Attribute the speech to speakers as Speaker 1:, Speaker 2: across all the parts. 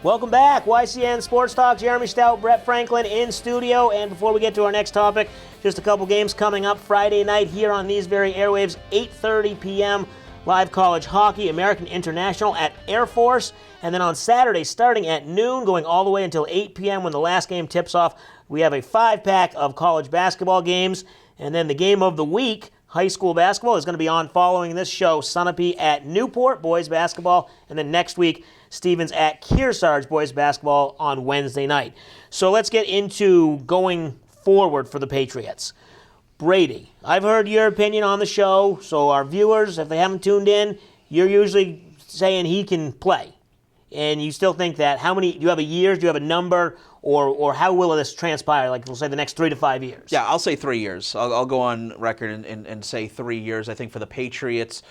Speaker 1: Welcome back. YCN Sports Talk. Jeremy Stout, Brett Franklin in studio. And before we get to our next topic, just a couple games coming up Friday night here on these very airwaves, 8:30 p.m. live college hockey, American International at Air Force. And then on Saturday, starting at noon, going all the way until 8 p.m. when the last game tips off, we have a 5-pack of college basketball games. And then the game of the week, high school basketball, is going to be on following this show. Sunapee at Newport, boys basketball. And then next week, Stevens at Kearsarge, boys basketball on Wednesday night. So let's get into going forward for the Patriots. Brady, I've heard your opinion on the show, so our viewers, if they haven't tuned in, you're usually saying he can play. And you still think that. How many, do you have a year, do you have a number, or how will this transpire, like we'll say the next 3 to 5 years?
Speaker 2: Yeah, I'll say 3 years. I'll go on record and say 3 years. I think for the Patriots,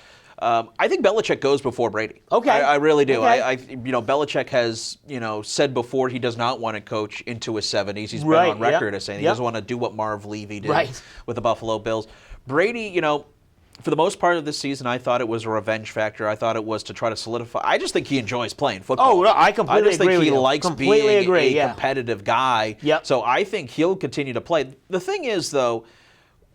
Speaker 2: I think Belichick goes before Brady.
Speaker 1: Okay.
Speaker 2: I really do.
Speaker 1: Okay.
Speaker 2: Belichick has, said before he does not want to coach into his 70s. He's been on record as saying he doesn't want to do what Marv Levy did with the Buffalo Bills. Brady, for the most part of this season, I thought it was a revenge factor. I thought it was to try to solidify. I just think he enjoys playing football.
Speaker 1: Oh, no, I completely agree with you.
Speaker 2: I just think he likes being a competitive guy.
Speaker 1: Yep.
Speaker 2: So I think he'll continue to play. The thing is, though,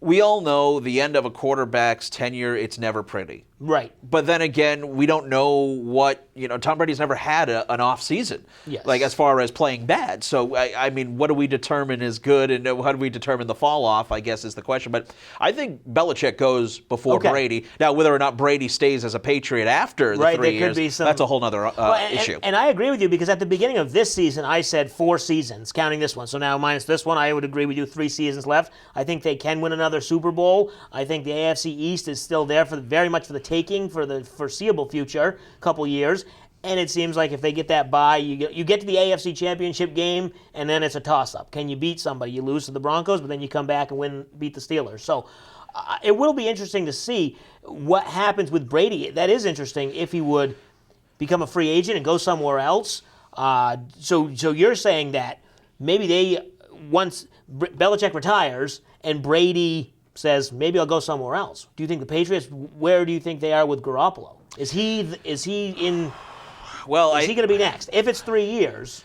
Speaker 2: we all know the end of a quarterback's tenure, it's never pretty.
Speaker 1: Right.
Speaker 2: But then again, we don't know what, Tom Brady's never had an off season.
Speaker 1: Yes.
Speaker 2: Like as far as playing bad. So, I mean, what do we determine is good and how do we determine the fall off, I guess is the question. But I think Belichick goes before Brady. Now, whether or not Brady stays as a Patriot after the 3 years, that's a whole other issue.
Speaker 1: And I agree with you because at the beginning of this season, I said 4 seasons, counting this one. So now minus this one, I would agree with you, 3 seasons left. I think they can win another Super Bowl. I think the AFC East is still there very much for the taking for the foreseeable future, couple years. And it seems like if they get that bye, you get to the AFC Championship game, and then it's a toss-up. Can you beat somebody? You lose to the Broncos, but then you come back and beat the Steelers. So it will be interesting to see what happens with Brady. That is interesting if he would become a free agent and go somewhere else. So you're saying that maybe once Belichick retires and Brady says, maybe I'll go somewhere else. Do you think the Patriots, where do you think they are with Garoppolo? Is he going to be next? If it's 3 years,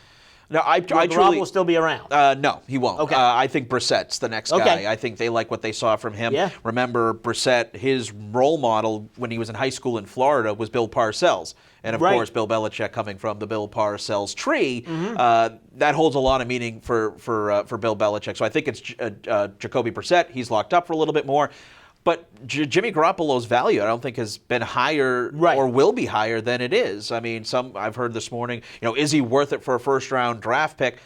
Speaker 2: will
Speaker 1: Garoppolo still be around?
Speaker 2: No, he won't.
Speaker 1: Okay.
Speaker 2: I think Brissett's the next guy. I think they like what they saw from him.
Speaker 1: Yeah.
Speaker 2: Remember, Brissett, his role model when he was in high school in Florida was Bill Parcells. And, of course, Bill Belichick coming from the Bill Parcells tree, that holds a lot of meaning for Bill Belichick. So I think it's Jacoby Brissett. He's locked up for a little bit more. But Jimmy Garoppolo's value, I don't think, has been higher or will be higher than it is. I mean, I've heard this morning, is he worth it for a first-round draft pick?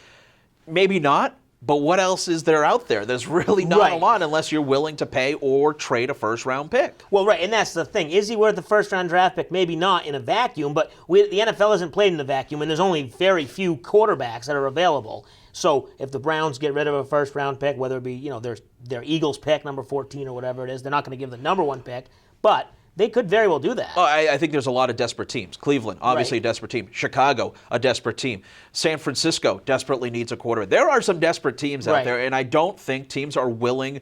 Speaker 2: Maybe not. But what else is there out there? There's really not a lot unless you're willing to pay or trade a first-round pick.
Speaker 1: Well, and that's the thing. Is he worth the first-round draft pick? Maybe not in a vacuum, but the NFL isn't played in a vacuum, and there's only very few quarterbacks that are available. So if the Browns get rid of a first-round pick, whether it be their Eagles pick, number 14 or whatever it is, they're not going to give the number 1 pick, but they could very well do that.
Speaker 2: Oh, I think there's a lot of desperate teams. Cleveland, obviously a desperate team. Chicago, a desperate team. San Francisco desperately needs a quarterback. There are some desperate teams out there, and I don't think teams are willing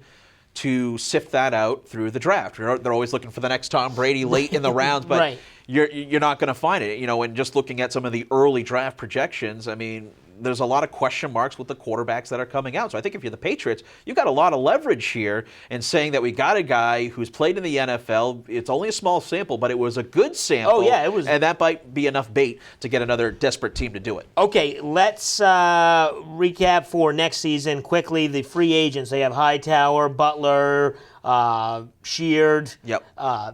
Speaker 2: to sift that out through the draft. They're always looking for the next Tom Brady late in the rounds, but you're not going to find it. And just looking at some of the early draft projections, I mean, there's a lot of question marks with the quarterbacks that are coming out. So I think if you're the Patriots, you've got a lot of leverage here in saying that we got a guy who's played in the NFL. It's only a small sample, but it was a good sample.
Speaker 1: Oh, yeah, it was.
Speaker 2: And that might be enough bait to get another desperate team to do it.
Speaker 1: Okay, let's recap for next season quickly. The free agents, they have Hightower, Butler, Sheard.
Speaker 2: Yep.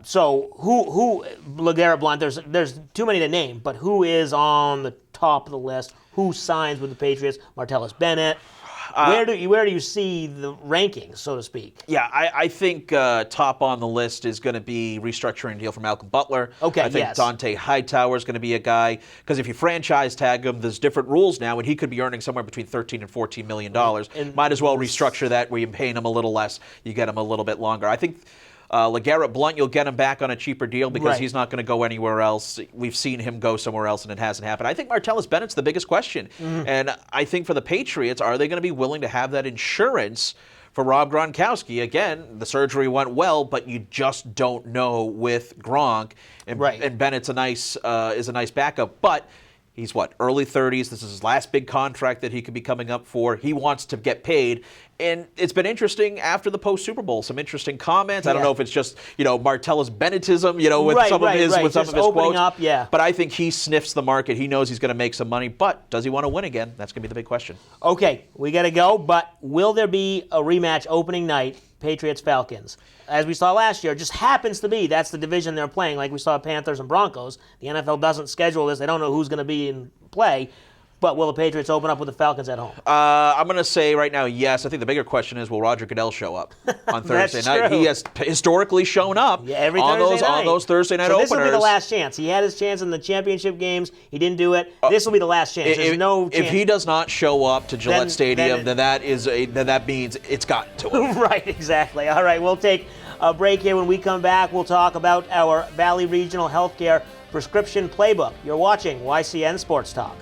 Speaker 1: So who LeGarrette Blount, there's too many to name, but who is on the top of the list? Who signs with the Patriots? Martellus Bennett. Where do you see the rankings, so to speak?
Speaker 2: Yeah, I think top on the list is going to be restructuring deal for Malcolm Butler.
Speaker 1: Okay,
Speaker 2: I think Dante Hightower is going to be a guy, because if you franchise tag him, there's different rules now, and he could be earning somewhere between $13 and $14 million. And might as well restructure that where you're paying him a little less, you get him a little bit longer. I think LeGarrette Blount, you'll get him back on a cheaper deal because he's not going to go anywhere else. We've seen him go somewhere else, and it hasn't happened. I think Martellus Bennett's the biggest question. And I think for the Patriots, are they going to be willing to have that insurance for Rob Gronkowski? Again, the surgery went well, but you just don't know with Gronk. And Bennett's is a nice backup. But He's early 30s. This is his last big contract that he could be coming up for. He wants to get paid. And it's been interesting after the post-Super Bowl. Some interesting comments. I don't know if it's just, Martellus Bennettism, with some of his quotes.
Speaker 1: Up, yeah.
Speaker 2: But I think he sniffs the market. He knows he's going to make some money. But does he want to win again? That's going to be the big question.
Speaker 1: Okay, we got to go. But will there be a rematch opening night, Patriots-Falcons? As we saw last year, it just happens to be that's the division they're playing, like we saw Panthers and Broncos. The NFL doesn't schedule this. They don't know who's going to be in play. But will the Patriots open up with the Falcons at home?
Speaker 2: I'm going to say right now, yes. I think the bigger question is, will Roger Goodell show up on Thursday night?
Speaker 1: True.
Speaker 2: He has historically shown up on those Thursday night openers.
Speaker 1: This will be the last chance. He had his chance in the championship games. He didn't do it. This will be the last chance. There's no chance.
Speaker 2: If he does not show up to Gillette Stadium, then that means it's gotten to him.
Speaker 1: Right, exactly. All right, we'll take a break here. When we come back, we'll talk about our Valley Regional Healthcare Prescription Playbook. You're watching YCN Sports Talk.